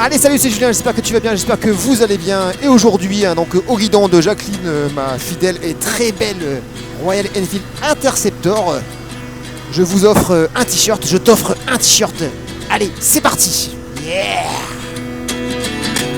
Allez, salut, c'est Julien, j'espère que tu vas bien, j'espère que vous allez bien. Et aujourd'hui, donc au guidon de Jacqueline, ma fidèle et très belle Royal Enfield Interceptor, je vous offre un t-shirt, je t'offre un t-shirt. Allez, c'est parti. Yeah.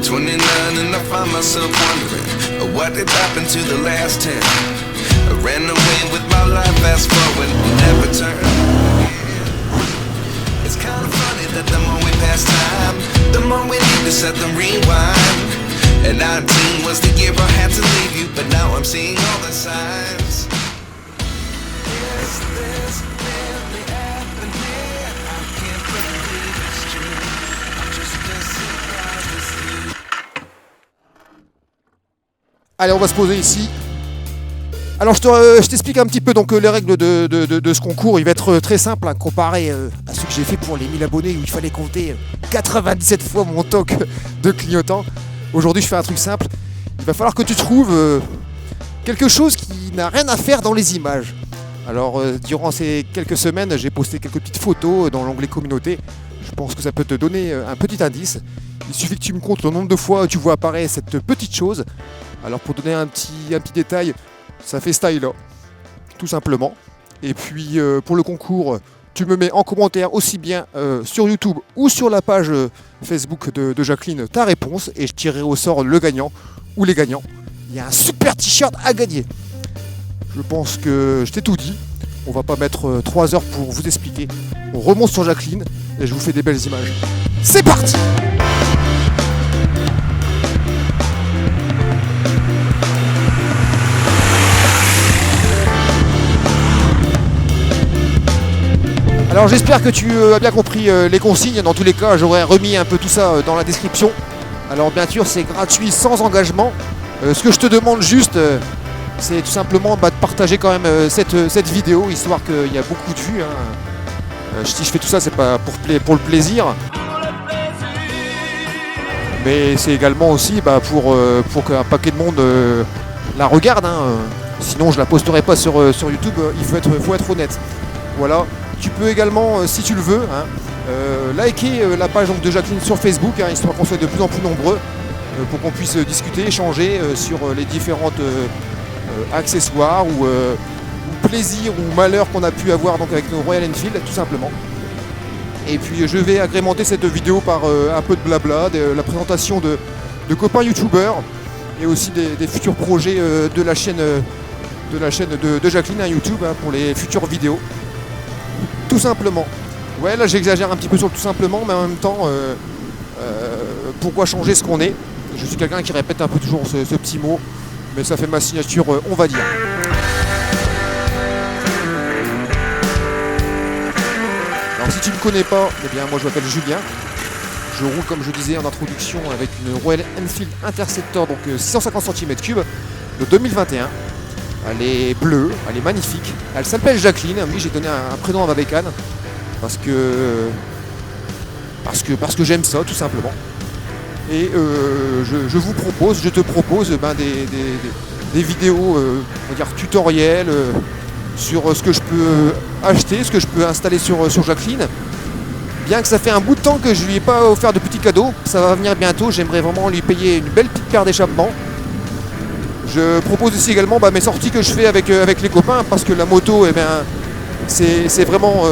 29 and I find myself wondering what did happen to the last 10. I ran away with my life, fast forward, never turn. It's kind of funny that the more we pass time, the more we need to set the rewind. And 19 was the year I had to leave you, but now I'm seeing all the signs. Is this really happening? I can't believe it's true. I'm just as surprised as you. Allez, on va se poser ici. Alors je t'explique un petit peu donc les règles de ce concours. Il va être très simple comparé à ce que j'ai fait pour les 1000 abonnés où il fallait compter 97 fois mon toc de clignotant. Aujourd'hui je fais un truc simple. Il va falloir que tu trouves quelque chose qui n'a rien à faire dans les images. Alors durant ces quelques semaines j'ai posté quelques petites photos dans l'onglet communauté. Je pense que ça peut te donner un petit indice. Il suffit que tu me comptes le nombre de fois où tu vois apparaître cette petite chose. Alors pour donner un petit détail, ça fait style là, tout simplement. Et puis pour le concours, tu me mets en commentaire aussi bien sur YouTube ou sur la page Facebook de Jacqueline ta réponse et je tirerai au sort le gagnant ou les gagnants. Il y a un super t-shirt à gagner. Je pense que je t'ai tout dit. On va pas mettre 3 heures pour vous expliquer. On remonte sur Jacqueline et je vous fais des belles images. C'est parti! Alors j'espère que tu as bien compris les consignes. Dans tous les cas, j'aurais remis un peu tout ça dans la description. Alors bien sûr, c'est gratuit, sans engagement. Ce que je te demande juste, c'est tout simplement de partager quand même cette vidéo, histoire qu'il y a beaucoup de vues. Si je fais tout ça, c'est pas pour le plaisir. Mais c'est également aussi pour qu'un paquet de monde la regarde. Sinon, je la posterai pas sur YouTube. Il faut être honnête. Voilà. Tu peux également, si tu le veux, liker la page donc, de Jacqueline sur Facebook, histoire qu'on soit de plus en plus nombreux, pour qu'on puisse discuter, échanger sur les différentes accessoires ou plaisirs ou malheurs qu'on a pu avoir donc, avec nos Royal Enfield, tout simplement. Et puis je vais agrémenter cette vidéo par un peu de blabla, la présentation de copains youtubeurs et aussi des futurs projets de la chaîne de Jacqueline YouTube pour les futures vidéos. Tout simplement. Ouais, là j'exagère un petit peu sur le tout simplement, mais en même temps, pourquoi changer ce qu'on est? Je suis quelqu'un qui répète un peu toujours ce petit mot, mais ça fait ma signature, on va dire. Alors si tu ne me connais pas, eh bien moi je m'appelle Julien. Je roule comme je disais en introduction avec une Royal Enfield Interceptor, donc 650 cm3 de 2021. Elle est bleue, elle est magnifique. Elle s'appelle Jacqueline. Oui, j'ai donné un prénom à ma bécane parce que j'aime ça tout simplement. Et je te propose des vidéos, on va dire tutoriels sur ce que je peux acheter, ce que je peux installer sur Jacqueline. Bien que ça fait un bout de temps que je lui ai pas offert de petits cadeaux, ça va venir bientôt. J'aimerais vraiment lui payer une belle petite paire d'échappements. Je propose aussi également mes sorties que je fais avec les copains parce que la moto, c'est vraiment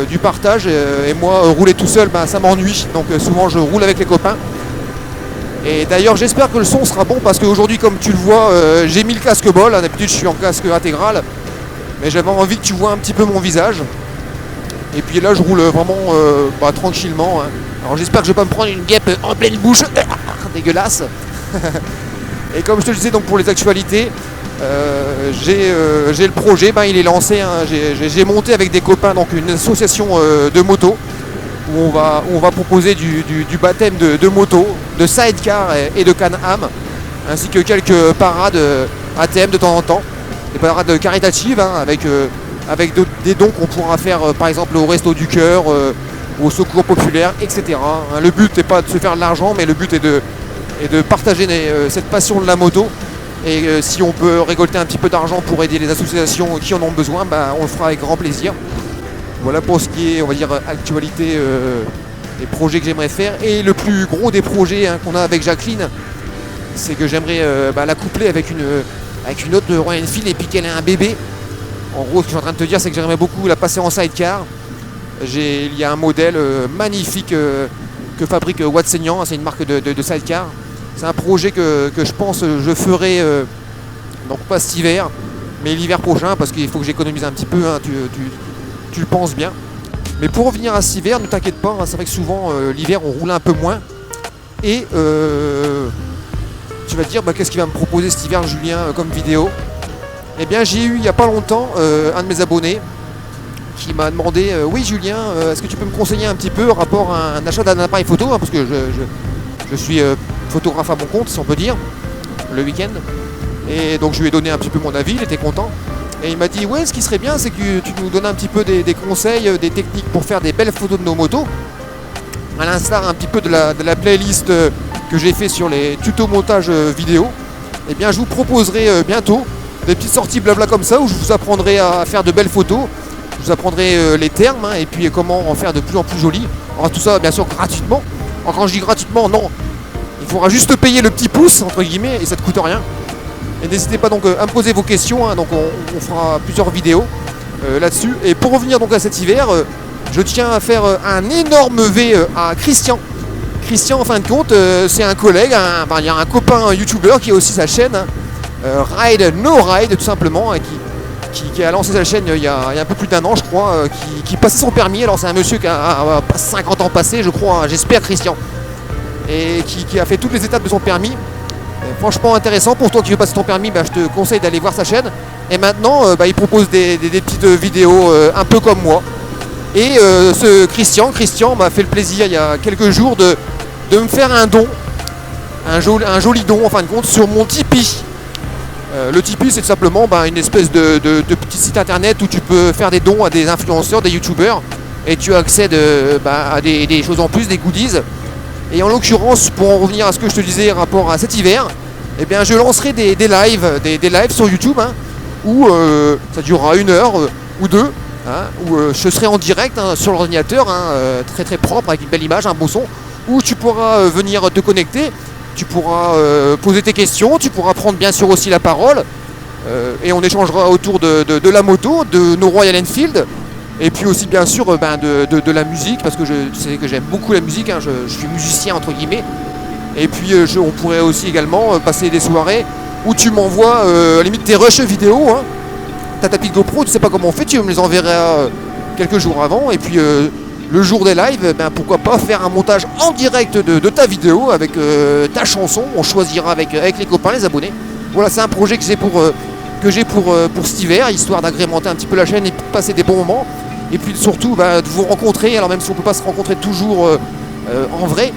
du partage et moi rouler tout seul ça m'ennuie, donc souvent je roule avec les copains. Et d'ailleurs j'espère que le son sera bon parce qu'aujourd'hui comme tu le vois j'ai mis le casque bol, d'habitude je suis en casque intégral, mais j'avais envie que tu vois un petit peu mon visage. Et puis là je roule vraiment tranquillement. Alors j'espère que je vais pas me prendre une guêpe en pleine bouche, dégueulasse. Et comme je te le disais donc pour les actualités, j'ai le projet, il est lancé. J'ai monté avec des copains donc une association de moto où on va proposer du baptême de moto, de sidecar et de Can-Am, ainsi que quelques parades ATM de temps en temps, des parades caritatives avec des dons qu'on pourra faire par exemple au Resto du Cœur, au Secours Populaire, etc. Le but n'est pas de se faire de l'argent, mais le but est de partager cette passion de la moto. Et si on peut récolter un petit peu d'argent pour aider les associations qui en ont besoin, on le fera avec grand plaisir. Voilà pour ce qui est, on va dire, actualité les projets que j'aimerais faire. Et le plus gros des projets qu'on a avec Jacqueline, c'est que j'aimerais la coupler avec une autre Royal Enfield et puis qu'elle ait un bébé. En gros, ce que je suis en train de te dire, c'est que j'aimerais beaucoup la passer en sidecar. Il y a un modèle magnifique que fabrique Watseignan, c'est une marque de sidecar. C'est un projet que je pense je ferai donc pas cet hiver, mais l'hiver prochain, parce qu'il faut que j'économise un petit peu, hein, tu le penses bien. Mais pour revenir à cet hiver, ne t'inquiète pas, hein, c'est vrai que souvent l'hiver on roule un peu moins. Et tu vas te dire qu'est-ce qu'il va me proposer cet hiver Julien comme vidéo. Eh bien j'ai eu il n'y a pas longtemps un de mes abonnés qui m'a demandé oui Julien, est-ce que tu peux me conseiller un petit peu rapport à un achat d'un appareil photo, hein, parce que je suis photographe à mon compte si on peut dire, le week-end. Et donc je lui ai donné un petit peu mon avis, il était content. Et il m'a dit ouais, ce qui serait bien c'est que tu nous donnes un petit peu des conseils, des techniques pour faire des belles photos de nos motos. À l'instar un petit peu de la playlist que j'ai fait sur les tutos montage vidéo. Eh bien je vous proposerai bientôt des petites sorties blabla comme ça où je vous apprendrai à faire de belles photos. Je vous apprendrai les termes et puis comment en faire de plus en plus joli. Alors tout ça bien sûr gratuitement. Alors quand je dis gratuitement, non, il faudra juste payer le petit pouce entre guillemets et ça ne te coûte rien. Et n'hésitez pas donc à me poser vos questions, hein, donc on fera plusieurs vidéos là-dessus. Et pour revenir donc à cet hiver, je tiens à faire un énorme V à Christian. Christian en fin de compte c'est un collègue, il y a un copain youtubeur qui a aussi sa chaîne, Ride No Ride tout simplement, qui a lancé sa chaîne il y a un peu plus d'1 an je crois, qui passait son permis. Alors c'est un monsieur qui a 50 ans passé je crois, j'espère Christian, et qui a fait toutes les étapes de son permis. Franchement intéressant, pour toi qui veux passer ton permis, je te conseille d'aller voir sa chaîne. Et maintenant il propose des petites vidéos un peu comme moi. Et ce Christian m'a fait le plaisir il y a quelques jours de me faire un don, un joli don en fin de compte sur mon Tipeee. Le Tipeee c'est tout simplement une espèce de petit site internet où tu peux faire des dons à des influenceurs, des youtubeurs, et tu accèdes à des choses en plus, des goodies. Et en l'occurrence, pour en revenir à ce que je te disais rapport à cet hiver, eh bien je lancerai des lives sur YouTube, hein, où ça durera 1 heure ou 2, hein, où je serai en direct sur l'ordinateur, très très propre, avec une belle image, un beau son, où tu pourras venir te connecter, tu pourras poser tes questions, tu pourras prendre bien sûr aussi la parole, et on échangera autour de la moto, de nos Royal Enfield. Et puis aussi bien sûr de la musique, parce que tu sais que j'aime beaucoup la musique, hein, je suis musicien entre guillemets. Et puis on pourrait aussi également passer des soirées où tu m'envoies à la limite tes rushs vidéo, hein. T'as ta petite GoPro, tu sais pas comment on fait, tu me les enverras quelques jours avant. Et puis le jour des lives, pourquoi pas faire un montage en direct de ta vidéo avec ta chanson. On choisira avec les copains, les abonnés. Voilà, c'est un projet que j'ai pour cet hiver, histoire d'agrémenter un petit peu la chaîne et de passer des bons moments. Et puis surtout de vous rencontrer, alors même si on ne peut pas se rencontrer toujours en vrai,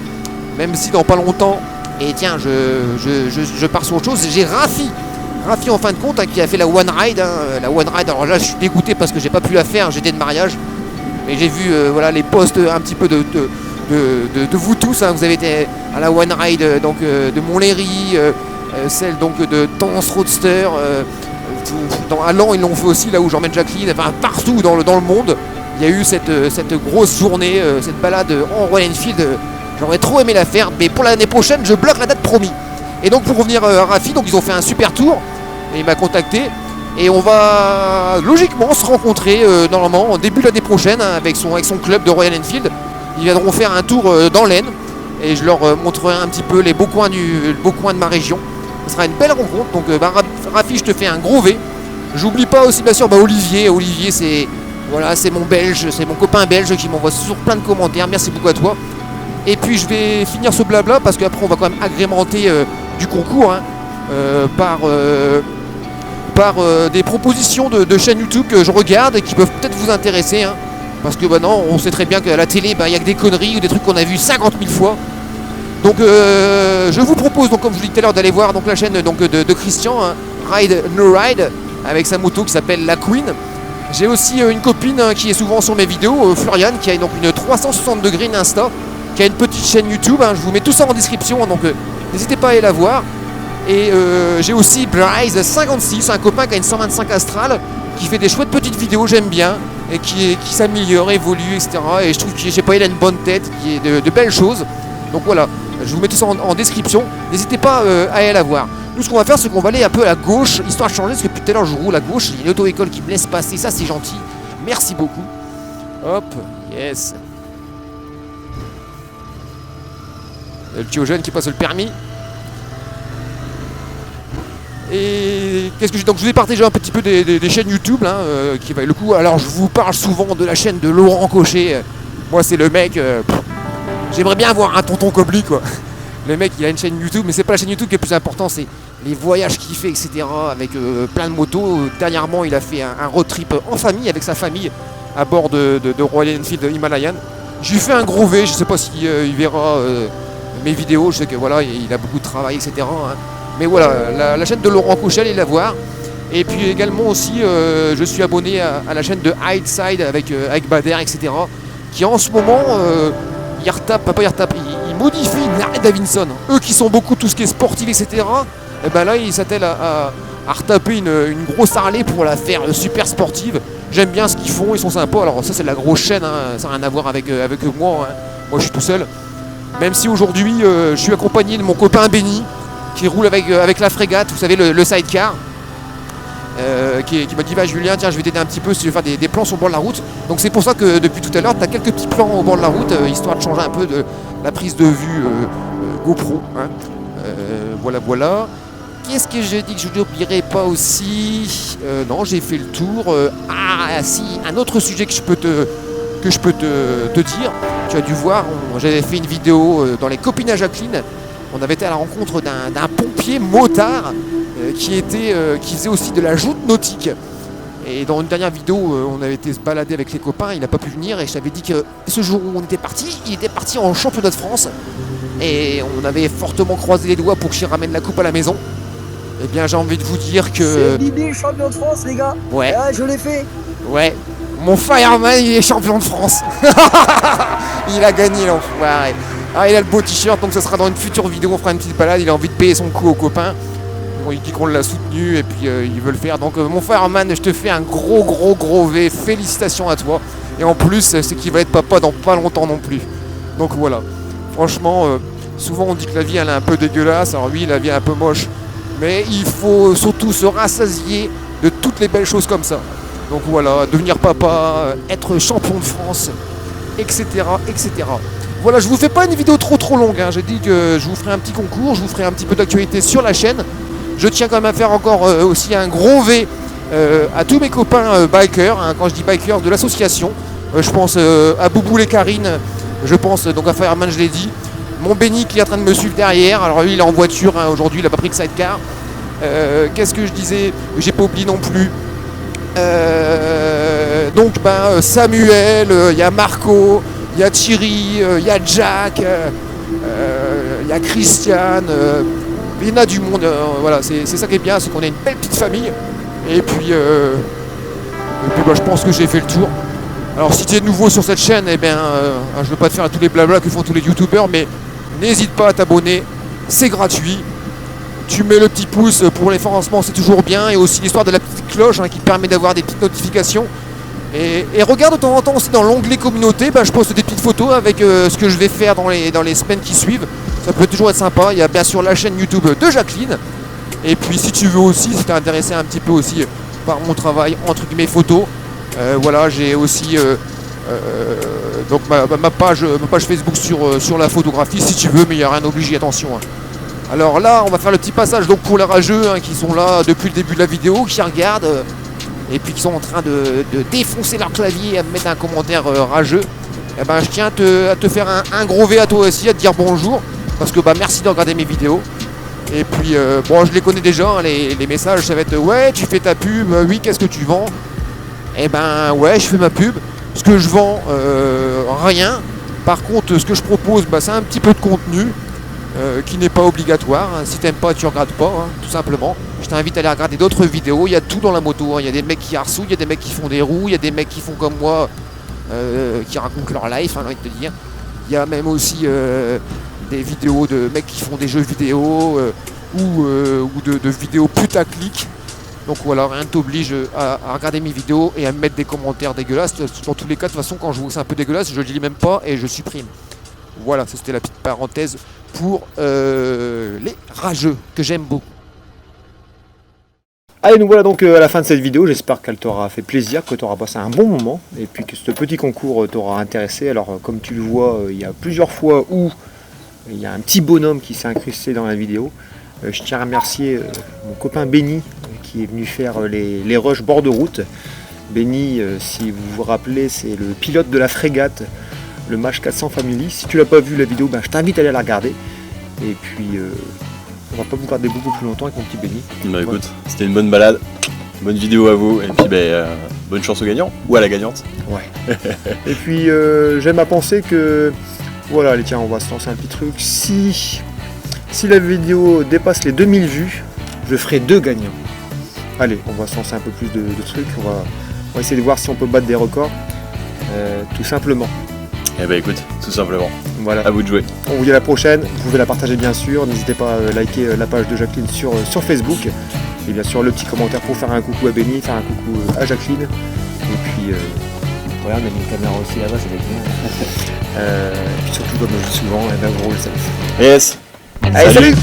même si dans pas longtemps, et tiens je pars sur autre chose, j'ai Rafi en fin de compte, qui a fait la One Ride, la One Ride. Alors là je suis dégoûté parce que j'ai pas pu la faire, j'étais de mariage, mais j'ai vu les posts un petit peu de vous tous, hein. Vous avez été à la One Ride donc de Montlhéry, celle donc de Tendance Roadster, à Lens ils l'ont fait aussi, là où j'emmène Jacqueline, enfin partout dans le monde il y a eu cette grosse journée, cette balade en Royal Enfield. J'aurais trop aimé la faire, mais pour l'année prochaine je bloque la date promis. Et donc pour revenir à Rafi, donc ils ont fait un super tour et il m'a contacté et on va logiquement se rencontrer normalement en début de l'année prochaine, hein, avec son club de Royal Enfield. Ils viendront faire un tour dans l'Aisne et je leur montrerai un petit peu les beaux coins de ma région. Ce sera une belle rencontre. Donc Rafi, je te fais un gros V. J'oublie pas aussi bien sûr Olivier. Olivier c'est mon belge, c'est mon copain belge qui m'envoie toujours plein de commentaires. Merci beaucoup à toi. Et puis je vais finir ce blabla parce qu'après on va quand même agrémenter du concours, hein, par des propositions de chaînes YouTube que je regarde et qui peuvent peut-être vous intéresser, hein, parce que non, on sait très bien qu'à la télé il y a que des conneries ou des trucs qu'on a vus 50 000 fois. Donc je vous propose, donc, comme je vous dis tout à l'heure, d'aller voir donc, la chaîne donc, de Christian, hein, Ride No Ride, avec sa moto qui s'appelle la Queen. J'ai aussi une copine qui est souvent sur mes vidéos, Floriane, qui a donc une 360 degrés Insta, qui a une petite chaîne YouTube, hein. Je vous mets tout ça en description, donc n'hésitez pas à aller la voir. Et j'ai aussi Blaze56, un copain qui a une 125 Astral, qui fait des chouettes petites vidéos, j'aime bien. et qui s'améliore, évolue, etc. Et je trouve qu'il il a une bonne tête, qui est de belles choses. Donc voilà, je vous mets tout ça en description. N'hésitez pas à aller la voir. Nous, ce qu'on va faire, c'est qu'on va aller un peu à la gauche, histoire de changer, parce que depuis tout à l'heure, je roule à gauche. Il y a une auto-école qui me laisse passer, ça c'est gentil. Merci beaucoup. Hop, yes. Le petit jeune qui passe le permis. Et qu'est-ce que donc je vous ai partagé un petit peu des chaînes YouTube là, qui valent le coup. Alors je vous parle souvent de la chaîne de Laurent Cochet. Moi c'est le mec. J'aimerais bien avoir un tonton Kobli quoi. Le mec il a une chaîne YouTube, mais c'est pas la chaîne YouTube qui est le plus important, c'est les voyages qu'il fait, etc. Avec plein de motos. Dernièrement il a fait un road trip en famille avec sa famille à bord de Royal Enfield Himalayan. Je lui fais un gros V, je sais pas si il verra mes vidéos, je sais que voilà il a beaucoup de travail, etc. Hein. Mais voilà, la chaîne de Laurent Cochet, allez la voir. Et puis également aussi, je suis abonné à la chaîne de Hideside avec Bader, etc. Qui en ce moment, il modifie une Harley Davidson. Eux qui sont beaucoup tout ce qui est sportif, etc. Et ben là, ils s'attellent à retaper une grosse Harley pour la faire super sportive. J'aime bien ce qu'ils font, ils sont sympas. Alors ça, c'est de la grosse chaîne, hein, ça n'a rien à voir avec moi. Hein. Moi, je suis tout seul. Même si aujourd'hui, je suis accompagné de mon copain Benny, qui roule avec la frégate, vous savez, le sidecar, qui m'a dit bah Julien, tiens, je vais t'aider un petit peu si tu veux faire des plans sur le bord de la route. Donc c'est pour ça que depuis tout à l'heure, tu as quelques petits plans au bord de la route, histoire de changer un peu de la prise de vue GoPro. Hein. Voilà. Qu'est-ce que j'ai dit que je n'oublierai pas aussi non, j'ai fait le tour. Si, un autre sujet que je peux te dire. Tu as dû voir, j'avais fait une vidéo dans les copines à Jacqueline. On avait été à la rencontre d'un pompier motard qui faisait aussi de la joute nautique. Et dans une dernière vidéo, on avait été se balader avec les copains, il n'a pas pu venir et je t'avais dit que ce jour où on était parti, il était parti en championnat de France. Et on avait fortement croisé les doigts pour qu'il ramène la coupe à la maison. Eh bien j'ai envie de vous dire que... C'est Bibi, champion de France les gars. Ouais. Ah, je l'ai fait. Ouais. Mon fireman, il est champion de France. Il a gagné l'enfoiré. Ah, il a le beau t-shirt, donc ce sera dans une future vidéo, on fera une petite balade, il a envie de payer son coup aux copains. Bon, il dit qu'on l'a soutenu et puis il veut le faire. Donc mon fireman, je te fais un gros V, félicitations à toi. Et en plus, c'est qu'il va être papa dans pas longtemps non plus. Donc voilà. Franchement, souvent on dit que la vie elle est un peu dégueulasse, alors oui, la vie est un peu moche. Mais il faut surtout se rassasier de toutes les belles choses comme ça. Donc voilà, devenir papa, être champion de France, etc. Voilà, je vous fais pas une vidéo trop longue, hein. J'ai dit que je vous ferai un petit concours, je vous ferai un petit peu d'actualité sur la chaîne. Je tiens quand même à faire encore aussi un gros V à tous mes copains bikers, hein. Quand je dis bikers, de l'association. Je pense à Boubou et Karine, je pense donc à Fireman, je l'ai dit. Mon Benny qui est en train de me suivre derrière, alors lui il est en voiture, hein, aujourd'hui il a pas pris que sidecar. Qu'est-ce que je disais? J'ai pas oublié non plus. Donc Samuel, il y a Marco, il y a Thierry, il y a Jack, il y a Christiane, il y en a du monde. Voilà, c'est ça qui est bien, c'est qu'on est une belle petite famille. Et puis je pense que j'ai fait le tour. Alors si tu es nouveau sur cette chaîne, je ne veux pas te faire tous les blabla que font tous les youtubeurs, mais n'hésite pas à t'abonner, c'est gratuit. Tu mets le petit pouce pour les référencements, c'est toujours bien. Et aussi l'histoire de la petite cloche, hein, qui te permet d'avoir des petites notifications. Et regarde de temps en temps aussi dans l'onglet communauté, je poste des petites photos avec ce que je vais faire dans les semaines qui suivent. Ça peut toujours être sympa. Il y a bien sûr la chaîne YouTube de Jacqueline. Et puis si tu veux aussi, si tu es intéressé un petit peu aussi par mon travail, entre guillemets photos, voilà, j'ai aussi donc ma page Facebook sur la photographie si tu veux, mais il n'y a rien obligé, attention. Hein. Alors là, on va faire le petit passage donc pour les rageux, hein, qui sont là depuis le début de la vidéo, qui regardent et puis qui sont en train de défoncer leur clavier et à me mettre un commentaire rageux. Je tiens à te faire un gros V à toi aussi, à te dire bonjour, parce que merci de regarder mes vidéos. Et puis je les connais déjà, hein, les messages, ça va être ouais, tu fais ta pub, oui, qu'est-ce que tu vends? Ouais, je fais ma pub. Ce que je vends, rien. Par contre, ce que je propose, c'est un petit peu de contenu qui n'est pas obligatoire. Hein. Si t'aimes pas, tu regardes pas, hein, tout simplement. Je t'invite à aller regarder d'autres vidéos. Il y a tout dans la moto. Hein. Il y a des mecs qui arsouillent, il y a des mecs qui font des roues, il y a des mecs qui font comme moi, qui racontent leur life, hein, j'ai envie de te dire. Il y a même aussi des vidéos de mecs qui font des jeux vidéo ou de vidéos putaclic. Donc voilà, rien ne t'oblige à regarder mes vidéos et à me mettre des commentaires dégueulasses. Dans tous les cas, de toute façon, quand je vois que c'est un peu dégueulasse, je ne lis même pas et je supprime. Voilà, ça c'était la petite parenthèse pour les rageux, que j'aime beaucoup. Allez, nous voilà donc à la fin de cette vidéo. J'espère qu'elle t'aura fait plaisir, que tu auras passé un bon moment et puis que ce petit concours t'aura intéressé. Alors, comme tu le vois, il y a plusieurs fois où il y a un petit bonhomme qui s'est incrusté dans la vidéo. Je tiens à remercier mon copain Benny qui est venu faire les rushs bord de route. Benny, si vous vous rappelez, c'est le pilote de la frégate, le Mach 400 Family. Si tu l'as pas vu la vidéo, je t'invite à aller la regarder. Et puis, on va pas vous garder beaucoup plus longtemps avec mon petit Benny. Bah écoute, c'était une bonne balade, bonne vidéo à vous, et puis bonne chance au gagnant, ou à la gagnante. Ouais. Et puis, j'aime à penser que, voilà, allez tiens, on va se lancer un petit truc. Si la vidéo dépasse les 2000 vues, je ferai 2 gagnants. Allez, on va se lancer un peu plus de trucs, on va essayer de voir si on peut battre des records, tout simplement. Eh bah écoute, tout simplement, Voilà. à vous de jouer. On vous dit à la prochaine, vous pouvez la partager bien sûr, n'hésitez pas à liker la page de Jacqueline sur Facebook, et bien sûr le petit commentaire pour faire un coucou à Benny, faire un coucou à Jacqueline, et puis voilà, on a mis une caméra aussi là-bas, ça va être bien. Et puis surtout comme je dis souvent, gros, salut. Yes. Allez, salut.